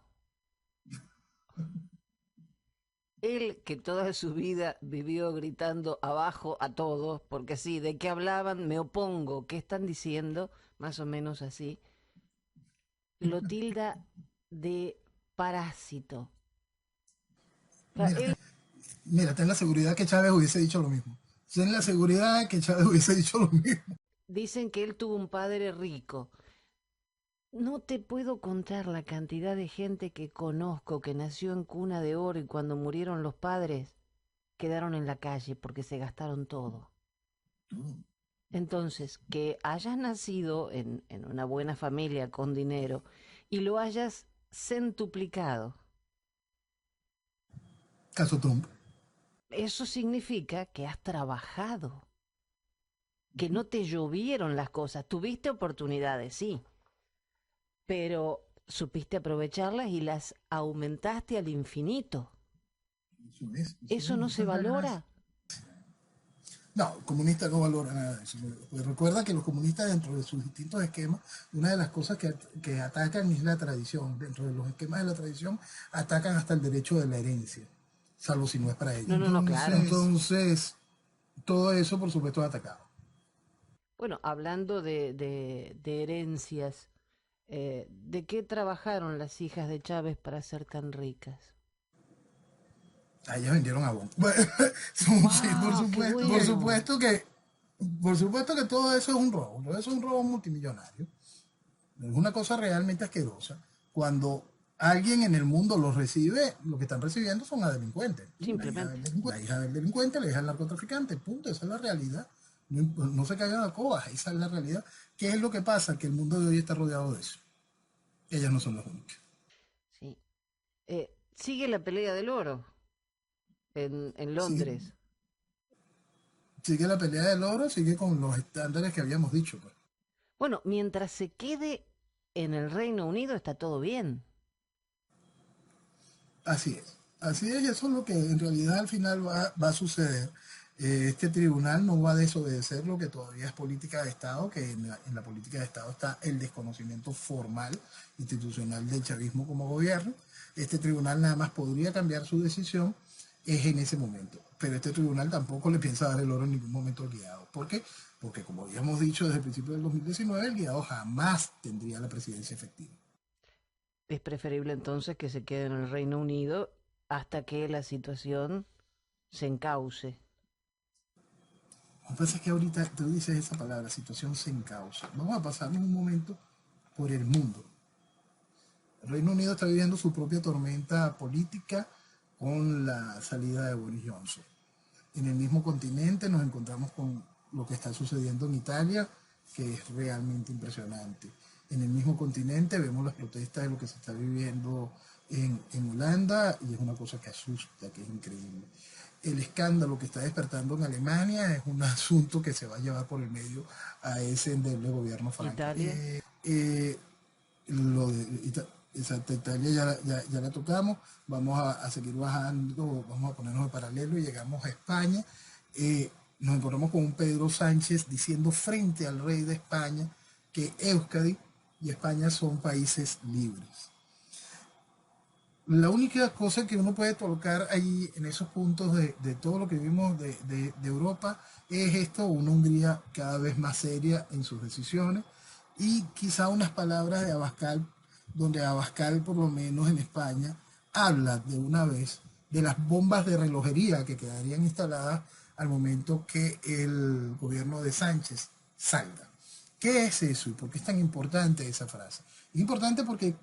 Él, que toda su vida vivió gritando abajo a todos, porque sí, ¿de qué hablaban? Me opongo, ¿qué están diciendo? Más o menos así. Lo tilda de parásito. O sea, Mira, él, mira, ten la seguridad que Chávez hubiese dicho lo mismo. Ten la seguridad que Chávez hubiese dicho lo mismo. dicen que él tuvo un padre rico. No te puedo contar la cantidad de gente que conozco que nació en cuna de oro y cuando murieron los padres quedaron en la calle porque se gastaron todo. Mm. Entonces, que hayas nacido en una buena familia con dinero y lo hayas centuplicado, Caso Trump. eso significa que has trabajado, que no te llovieron las cosas. Tuviste oportunidades, sí, pero supiste aprovecharlas y las aumentaste al infinito. ¿Eso no se Esa es la gracia. valora? No, el comunista no valora nada de eso. Pues recuerda que los comunistas, dentro de sus distintos esquemas, una de las cosas que atacan es la tradición. Dentro de los esquemas de la tradición, atacan hasta el derecho de la herencia, salvo si no es para ellos. No, no, no, claro. Entonces, todo eso, por supuesto, es atacado. Bueno, hablando de herencias, ¿de qué trabajaron las hijas de Chávez para ser tan ricas? A ellas vendieron agua. Sí, ¡Wow! ¡Qué bueno! por supuesto que todo eso es un robo. Todo eso es un robo multimillonario. Es una cosa realmente asquerosa. Cuando alguien en el mundo los recibe, lo que están recibiendo son a delincuentes. Simplemente. La hija del delincuente, la hija del narcotraficante, punto, esa es la realidad. No, no se caigan a cobas, esa es la realidad. ¿Qué es lo que pasa? Que el mundo de hoy está rodeado de eso. Ellas no son las únicas. Sí. Sigue la pelea del oro en Sigue, Londres. sigue la pelea del oro, sigue con los estándares que habíamos dicho, pues. Bueno, mientras se quede en el Reino Unido está todo bien. Así es. Así es, y eso es lo que en realidad al final va a suceder. Este tribunal no va a desobedecer lo que todavía es política de Estado, que en la política de Estado está el desconocimiento formal, institucional del chavismo como gobierno. Este tribunal nada más podría cambiar su decisión es en ese momento. Pero este tribunal tampoco le piensa dar el oro en ningún momento al guiado. ¿Por qué? Porque como habíamos dicho desde el principio del 2019, el guiado jamás tendría la presidencia efectiva. Es preferible entonces que se quede en el Reino Unido hasta que la situación se encauce. Lo que pasa es que ahorita tú dices esa palabra, situación sin causa. Vamos a pasarnos un momento por el mundo. El Reino Unido está viviendo su propia tormenta política con la salida de Boris Johnson. En el mismo continente nos encontramos con lo que está sucediendo en Italia, que es realmente impresionante. En el mismo continente vemos las protestas de lo que se está viviendo en Holanda y es una cosa que asusta, que es increíble. El escándalo que está despertando en Alemania es un asunto que se va a llevar por el medio a ese endeble gobierno franco. Italia. Lo de exacto, Italia ya la tocamos, vamos a seguir bajando, vamos a ponernos de paralelo y llegamos a España. Nos encontramos con un Pedro Sánchez diciendo frente al rey de España que Euskadi y España son países libres. La única cosa que uno puede tocar ahí en esos puntos de todo lo que vimos de Europa es esto, una Hungría cada vez más seria en sus decisiones y quizá unas palabras de Abascal, donde Abascal por lo menos en España habla de una vez de las bombas de relojería que quedarían instaladas al momento que el gobierno de Sánchez salga. ¿Qué es eso y por qué es tan importante esa frase? Es importante porque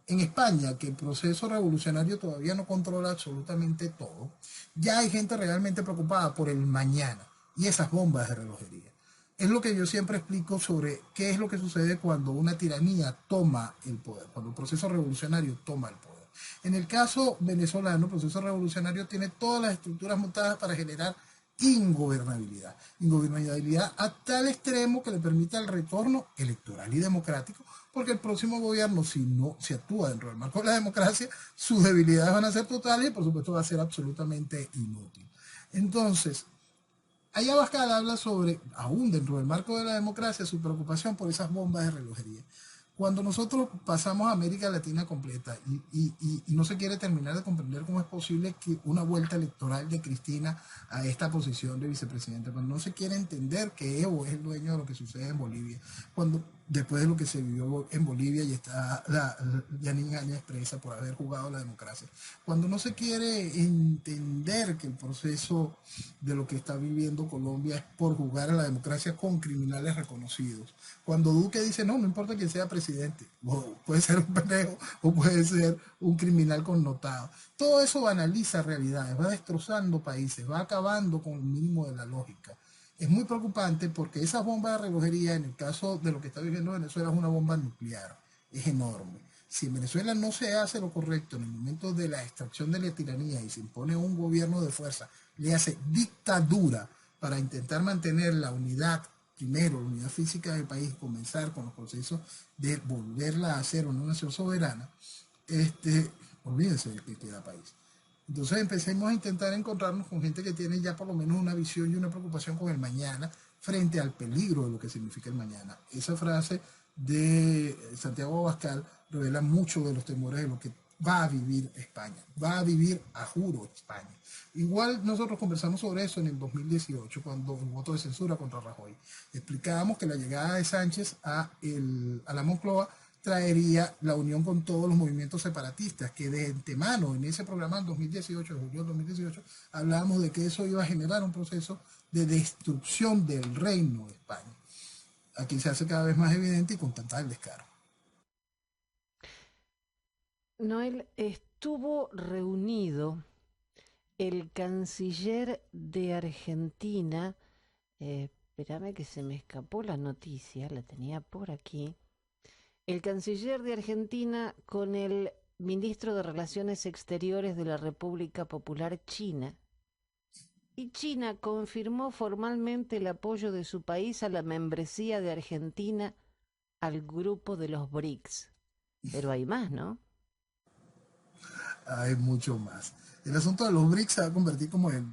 en España, que el proceso revolucionario todavía no controla absolutamente todo, ya hay gente realmente preocupada por el mañana y esas bombas de relojería. Es lo que yo siempre explico sobre qué es lo que sucede cuando una tiranía toma el poder, cuando el proceso revolucionario toma el poder. En el caso venezolano, el proceso revolucionario tiene todas las estructuras montadas para generar ingobernabilidad. Ingobernabilidad a tal extremo que le permita el retorno electoral y democrático, porque el próximo gobierno, si no se actúa dentro del marco de la democracia, sus debilidades van a ser totales y por supuesto va a ser absolutamente inútil. Entonces, ahí Abascal habla sobre, aún dentro del marco de la democracia, su preocupación por esas bombas de relojería. Cuando nosotros pasamos a América Latina completa y no se quiere terminar de comprender cómo es posible que una vuelta electoral de Cristina a esta posición de vicepresidenta, cuando no se quiere entender que Evo es el dueño de lo que sucede en Bolivia, cuando después de lo que se vivió en Bolivia y está Janine Áñez presa por haber jugado la democracia. Cuando no se quiere entender que el proceso de lo que está viviendo Colombia es por jugar a la democracia con criminales reconocidos. Cuando Duque dice, no, no importa quién sea presidente, puede ser un pendejo o puede ser un criminal connotado. Todo eso banaliza realidades, va destrozando países, va acabando con el mínimo de la lógica. Es muy preocupante porque esa bomba de relojería, en el caso de lo que está viviendo Venezuela, es una bomba nuclear. Es enorme. Si en Venezuela no se hace lo correcto en el momento de la extracción de la tiranía y se impone un gobierno de fuerza, le hace dictadura para intentar mantener la unidad, primero la unidad física del país, comenzar con los procesos de volverla a hacer una nación soberana, olvídense del que queda país. Entonces empecemos a intentar encontrarnos con gente que tiene ya por lo menos una visión y una preocupación con el mañana frente al peligro de lo que significa el mañana. Esa frase de Santiago Abascal revela mucho de los temores de lo que va a vivir España, va a vivir a juro España. Igual nosotros conversamos sobre eso en el 2018, cuando el voto de censura contra Rajoy. Explicábamos que la llegada de Sánchez a la Moncloa traería la unión con todos los movimientos separatistas, que de antemano en ese programa del 2018, de julio del 2018, hablábamos de que eso iba a generar un proceso de destrucción del reino de España. Aquí se hace cada vez más evidente y con tanta descaro. Noel, estuvo reunido el canciller de Argentina, espérame que se me escapó la noticia, la tenía por aquí, el canciller de Argentina con el ministro de Relaciones Exteriores de la República Popular China. Y China confirmó formalmente el apoyo de su país a la membresía de Argentina al grupo de los BRICS. Pero hay más, ¿no? Hay mucho más. El asunto de los BRICS se va a convertir como el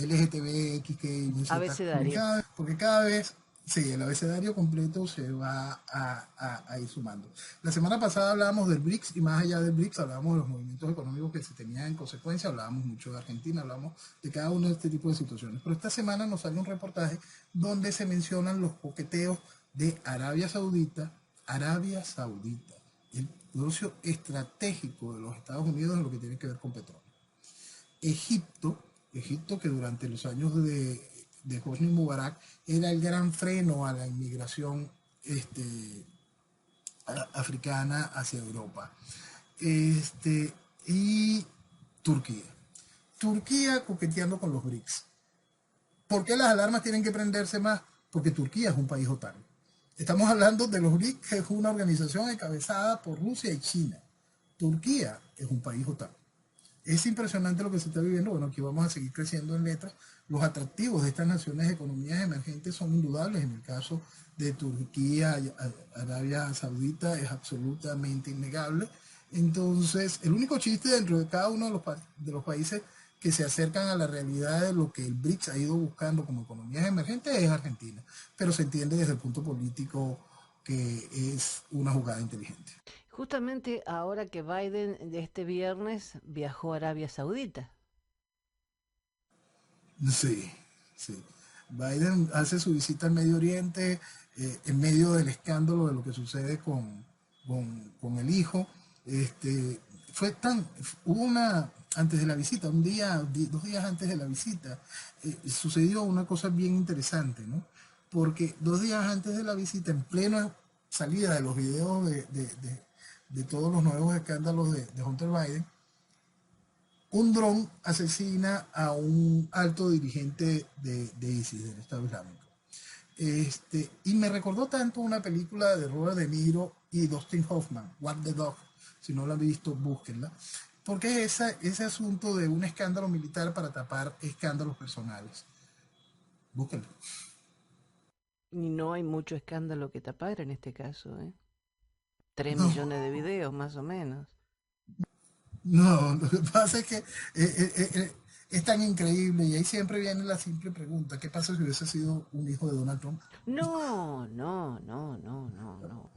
LGTBXY, Abecedario. porque cada vez, sí, el abecedario completo se va a ir sumando. La semana pasada hablábamos del BRICS y más allá del BRICS hablábamos de los movimientos económicos que se tenían en consecuencia, hablábamos mucho de Argentina, hablábamos de cada uno de este tipo de situaciones. Pero esta semana nos sale un reportaje donde se mencionan los coqueteos de Arabia Saudita, el negocio estratégico de los Estados Unidos en lo que tiene que ver con petróleo. Egipto que durante los años de Hosni Mubarak era el gran freno a la inmigración africana hacia Europa. Y Turquía. Turquía coqueteando con los BRICS. ¿Por qué las alarmas tienen que prenderse más? Porque Turquía es un país OTAN. Estamos hablando de los BRICS, que es una organización encabezada por Rusia y China. Turquía es un país OTAN. Es impresionante lo que se está viviendo. Bueno, aquí vamos a seguir creciendo en letras. Los atractivos de estas naciones de economías emergentes son indudables. En el caso de Turquía, Arabia Saudita, es absolutamente innegable. Entonces, el único chiste dentro de cada uno de los países que se acercan a la realidad de lo que el BRICS ha ido buscando como economías emergentes es Argentina. Pero se entiende desde el punto político que es una jugada inteligente. Justamente ahora que Biden este viernes viajó a Arabia Saudita. Sí, sí. Biden hace su visita al Medio Oriente en medio del escándalo de lo que sucede con el hijo. Este, fue tan, hubo una, antes de la visita, un día, 2 días antes de la visita, sucedió una cosa bien interesante, ¿no? Porque 2 días antes de la visita, en plena salida de los videos de todos los nuevos escándalos de Hunter Biden, un dron asesina a un alto dirigente de ISIS, del Estado Islámico. Y me recordó tanto una película de Robert De Niro y Dustin Hoffman, What the Dog. Si no la han visto, búsquenla. Porque es ese asunto de un escándalo militar para tapar escándalos personales. Búsquenlo. Y no hay mucho escándalo que tapar en este caso, ¿eh? 3 No, millones de videos, más o menos. no, lo que pasa es que es tan increíble y ahí siempre viene la simple pregunta, ¿qué pasa si hubiese sido un hijo de Donald Trump? No, no, no, no, no, no.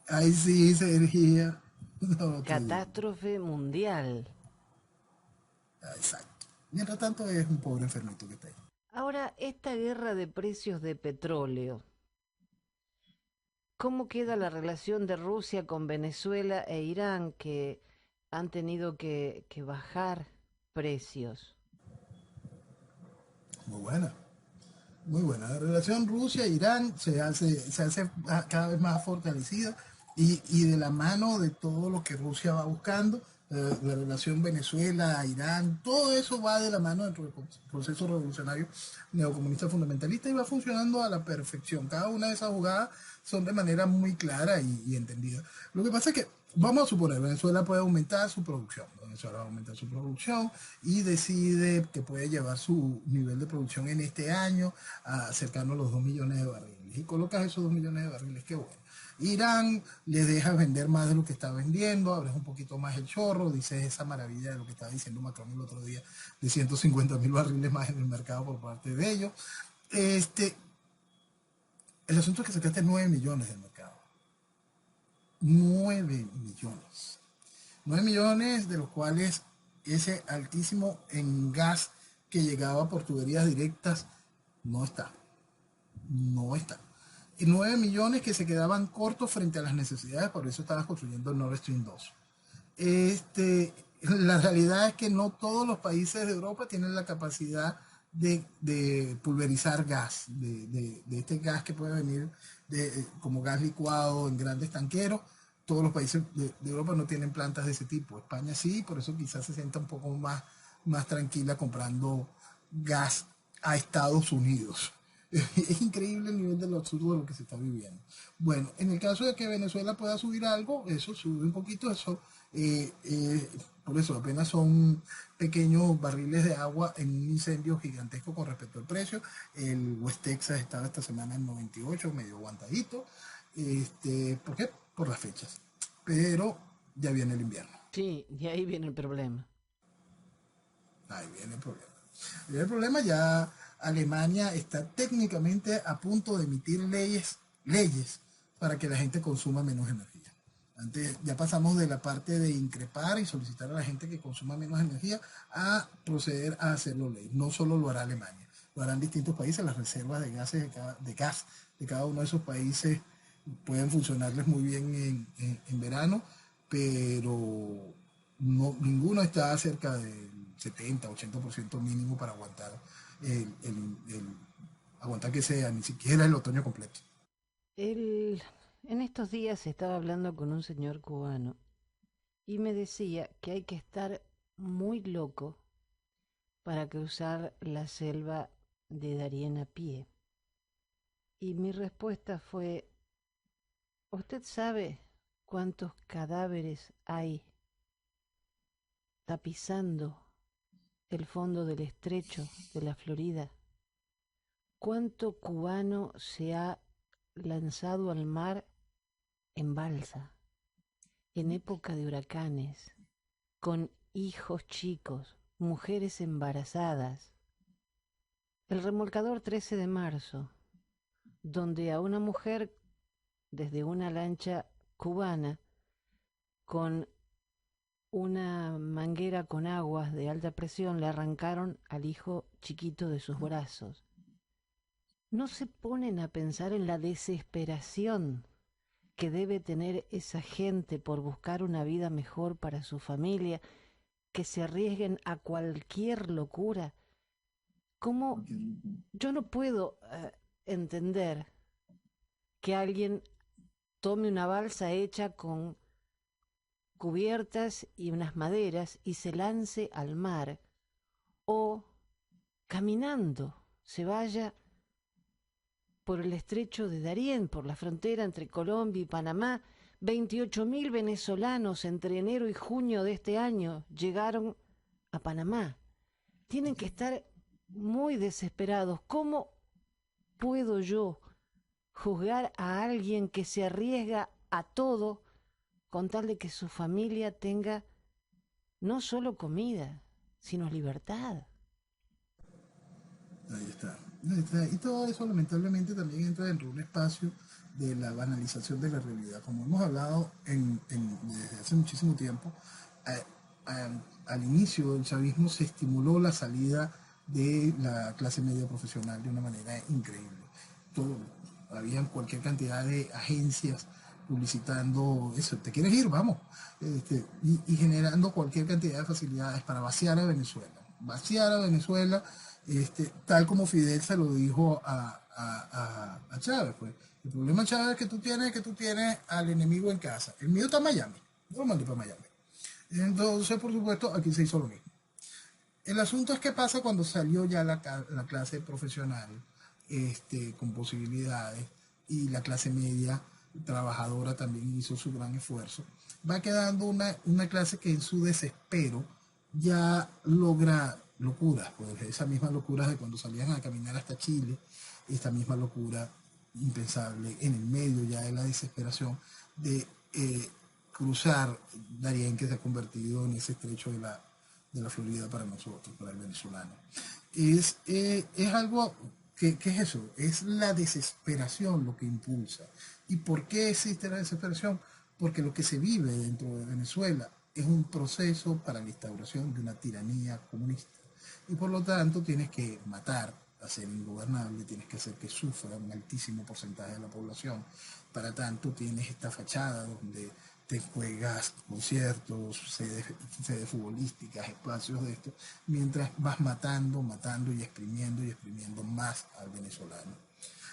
Ahí sí, Sergio. No te digo. Catástrofe mundial. Ah, exacto. Mientras tanto es un pobre enfermito que está ahí. Ahora, esta guerra de precios de petróleo, ¿Cómo queda la relación de Rusia con Venezuela e Irán que han tenido que bajar precios? Muy buena. Muy buena. La relación Rusia-Irán se hace cada vez más fortalecida y de la mano de todo lo que Rusia va buscando, la relación Venezuela-Irán, todo eso va de la mano del proceso revolucionario neocomunista fundamentalista y va funcionando a la perfección. Cada una de esas jugadas son de manera muy clara y entendida. Lo que pasa es que, vamos a suponer, Venezuela puede aumentar su producción. Venezuela va a aumentar su producción y decide que puede llevar su nivel de producción en este año a cercano a los 2 millones de barriles. Y colocas esos 2 millones de barriles, qué bueno. Irán le deja vender más de lo que está vendiendo, abres un poquito más el chorro, dices esa maravilla de lo que estaba diciendo Macron el otro día, de 150.000 barriles más en el mercado por parte de ellos. Este, el asunto es que sacaste 9 millones del mercado. 9 millones. 9 millones de los cuales ese altísimo en gas que llegaba por tuberías directas no está. No está. Y 9 millones que se quedaban cortos frente a las necesidades, por eso estabas construyendo el Nord Stream 2. La realidad es que no todos los países de Europa tienen la capacidad de pulverizar gas, de este gas que puede venir como gas licuado en grandes tanqueros. Todos los países de Europa no tienen plantas de ese tipo. España sí, por eso quizás se sienta un poco más tranquila comprando gas a Estados Unidos. Es increíble el nivel de lo absurdo de lo que se está viviendo. Bueno, en el caso de que Venezuela pueda subir algo, eso sube un poquito, eso, por eso apenas son pequeños barriles de agua en un incendio gigantesco con respecto al precio. El West Texas estaba esta semana en 98, medio aguantadito. ¿Por qué? Por las fechas. Pero ya viene el invierno. Sí, y ahí viene el problema. Ahí viene el problema. El problema ya Alemania está técnicamente a punto de emitir leyes para que la gente consuma menos energía. Antes ya pasamos de la parte de increpar y solicitar a la gente que consuma menos energía a proceder a hacerlo ley. No solo lo hará Alemania, lo harán distintos países. Las reservas de gas de cada uno de esos países pueden funcionarles muy bien en verano, pero no, ninguno está cerca del 70-80% mínimo para aguantar aguantar que sea ni siquiera el otoño completo. En estos días estaba hablando con un señor cubano y me decía que hay que estar muy loco para cruzar la selva de Darién a pie. Y mi respuesta fue, ¿usted sabe cuántos cadáveres hay tapizando el fondo del estrecho de la Florida? ¿Cuánto cubano se ha lanzado al mar en balsa, en época de huracanes, con hijos chicos, mujeres embarazadas? El remolcador 13 de marzo, donde a una mujer desde una lancha cubana con una manguera con aguas de alta presión le arrancaron al hijo chiquito de sus brazos. No se ponen a pensar en la desesperación que debe tener esa gente por buscar una vida mejor para su familia, que se arriesguen a cualquier locura. ¿Cómo? Yo no puedo entender que alguien tome una balsa hecha con cubiertas y unas maderas y se lance al mar, o caminando se vaya por el estrecho de Darién, por la frontera entre Colombia y Panamá. 28.000 venezolanos entre enero y junio de este año llegaron a Panamá. Tienen que estar muy desesperados. ¿Cómo puedo yo juzgar a alguien que se arriesga a todo con tal de que su familia tenga no solo comida, sino libertad? Ahí está. Ahí está. Y todo eso lamentablemente también entra dentro de un espacio de la banalización de la realidad. Como hemos hablado desde hace muchísimo tiempo, al inicio del chavismo se estimuló la salida de la clase media profesional de una manera increíble. Todo, había cualquier cantidad de agencias publicitando eso, ¿te quieres ir? Vamos. Y generando cualquier cantidad de facilidades para vaciar a Venezuela. Vaciar a Venezuela, tal como Fidel se lo dijo a Chávez. Pues. El problema, Chávez, que tú tienes al enemigo en casa. El mío está en Miami. Yo lo mandé para Miami. Entonces, por supuesto, aquí se hizo lo mismo. El asunto es que pasa cuando salió ya la clase profesional, con posibilidades, y la clase media trabajadora también hizo su gran esfuerzo. Va quedando una clase que en su desespero ya logra locuras, pues esas mismas locuras de cuando salían a caminar hasta Chile, esta misma locura impensable en el medio ya de la desesperación de cruzar Darién, que se ha convertido en ese estrecho de la Florida para nosotros, para el venezolano. Es algo ¿qué es eso? Es la desesperación lo que impulsa. ¿Y por qué existe la desesperación? Porque lo que se vive dentro de Venezuela es un proceso para la instauración de una tiranía comunista. Y por lo tanto tienes que matar, hacer ingobernable, tienes que hacer que sufra un altísimo porcentaje de la población. Para tanto tienes esta fachada donde te juegas conciertos, sedes futbolísticas, espacios de esto, mientras vas matando y exprimiendo más al venezolano.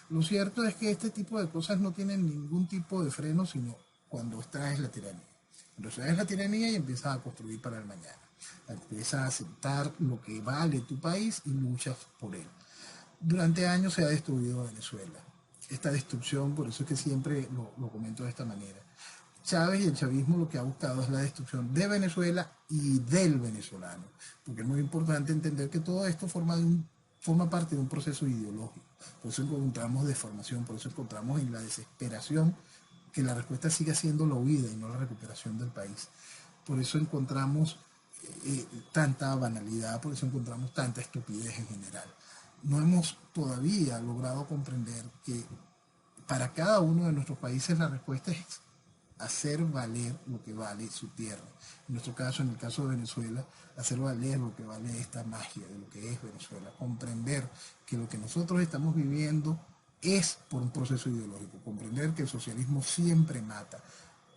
Lo cierto es que este tipo de cosas no tienen ningún tipo de freno, sino cuando extraes la tiranía. Cuando extraes la tiranía y empiezas a construir para el mañana. Empiezas a aceptar lo que vale tu país y luchas por él. Durante años se ha destruido Venezuela. Esta destrucción, por eso es que siempre lo comento de esta manera. Chávez y el chavismo lo que ha buscado es la destrucción de Venezuela y del venezolano, porque es muy importante entender que todo esto forma parte de un proceso ideológico. Por eso encontramos deformación, por eso encontramos en la desesperación que la respuesta sigue siendo la huida y no la recuperación del país. Por eso encontramos tanta banalidad, por eso encontramos tanta estupidez en general. No hemos todavía logrado comprender que para cada uno de nuestros países la respuesta es hacer valer lo que vale su tierra. En nuestro caso, en el caso de Venezuela, hacer valer lo que vale esta magia de lo que es Venezuela. Comprender que lo que nosotros estamos viviendo es por un proceso ideológico. Comprender que el socialismo siempre mata.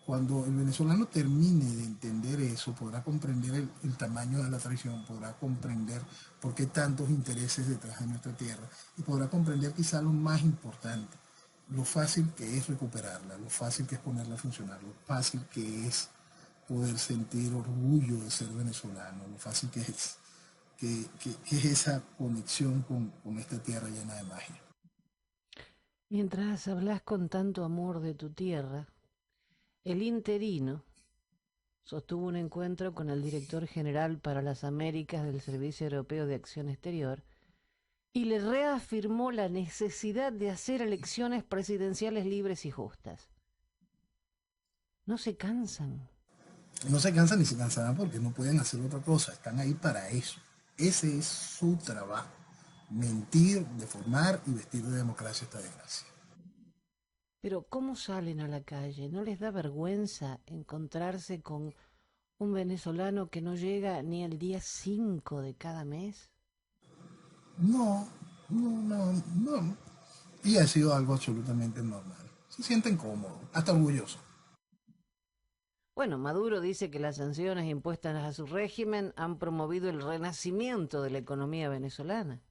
Cuando el venezolano termine de entender eso, podrá comprender el tamaño de la traición, podrá comprender por qué tantos intereses detrás de nuestra tierra y podrá comprender quizá lo más importante, lo fácil que es recuperarla, lo fácil que es ponerla a funcionar, lo fácil que es poder sentir orgullo de ser venezolano, lo fácil que es esa conexión con esta tierra llena de magia. Mientras hablas con tanto amor de tu tierra, el interino sostuvo un encuentro con el director general para las Américas del Servicio Europeo de Acción Exterior y le reafirmó la necesidad de hacer elecciones presidenciales libres y justas. No se cansan. No se cansan ni se cansarán porque no pueden hacer otra cosa, están ahí para eso. Ese es su trabajo, mentir, deformar y vestir de democracia esta desgracia. Pero ¿cómo salen a la calle? ¿No les da vergüenza encontrarse con un venezolano que no llega ni al día 5 de cada mes? No. Y ha sido algo absolutamente normal. Se sienten cómodos, hasta orgullosos. Bueno, Maduro dice que las sanciones impuestas a su régimen han promovido el renacimiento de la economía venezolana.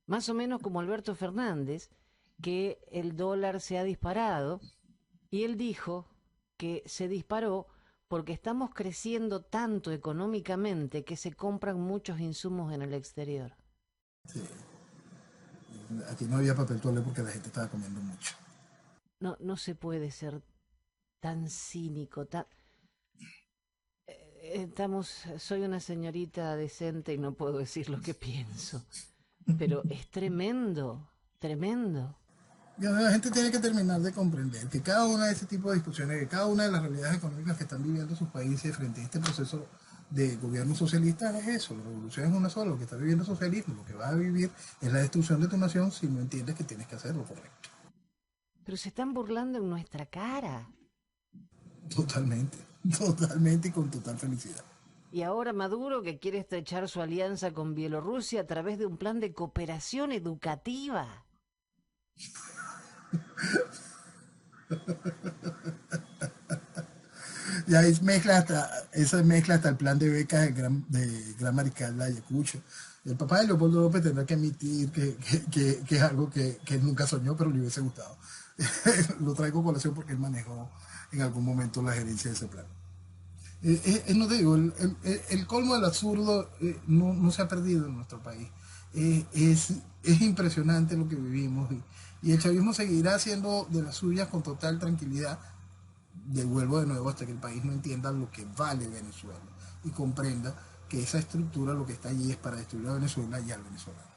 Más o menos como Alberto Fernández, que el dólar se ha disparado, y él dijo que se disparó porque estamos creciendo tanto económicamente que se compran muchos insumos en el exterior. Sí. Aquí no había papel toalé porque la gente estaba comiendo mucho. No se puede ser tan cínico, tan... soy una señorita decente y no puedo decir lo que pienso, pero es tremendo, tremendo. Y la gente tiene que terminar de comprender que cada una de ese tipo de discusiones, que cada una de las realidades económicas que están viviendo sus países frente a este proceso de gobierno socialista es eso, la revolución es una sola, lo que está viviendo el socialismo, lo que va a vivir es la destrucción de tu nación si no entiendes que tienes que hacer lo correcto. Pero se están burlando en nuestra cara. Totalmente y con total felicidad. Y ahora Maduro, que quiere estrechar su alianza con Bielorrusia a través de un plan de cooperación educativa. Y ahí mezcla hasta, esa mezcla hasta el plan de becas de Gran Mariscal de Ayacucho. El papá de Leopoldo López tendrá que admitir que es algo que él nunca soñó, pero le hubiese gustado. Lo traigo a colación porque él manejó en algún momento la gerencia de ese plan. No te digo, el colmo del absurdo no se ha perdido en nuestro país. Es impresionante lo que vivimos y el chavismo seguirá haciendo de las suyas con total tranquilidad. Devuelvo de nuevo hasta que el país no entienda lo que vale Venezuela y comprenda que esa estructura lo que está allí es para destruir a Venezuela y al venezolano.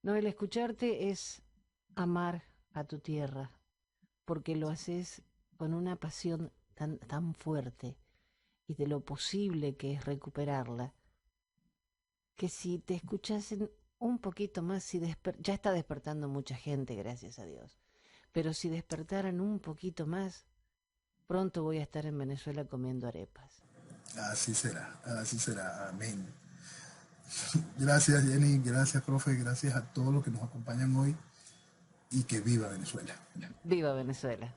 No, el escucharte es amar a tu tierra, porque lo haces con una pasión tan fuerte y de lo posible que es recuperarla, que si te escuchasen un poquito más, ya está despertando mucha gente, gracias a Dios, pero si despertaran un poquito más, pronto voy a estar en Venezuela comiendo arepas. Así será, amén. Gracias Jenny, gracias profe, gracias a todos los que nos acompañan hoy y que viva Venezuela. ¡Viva Venezuela!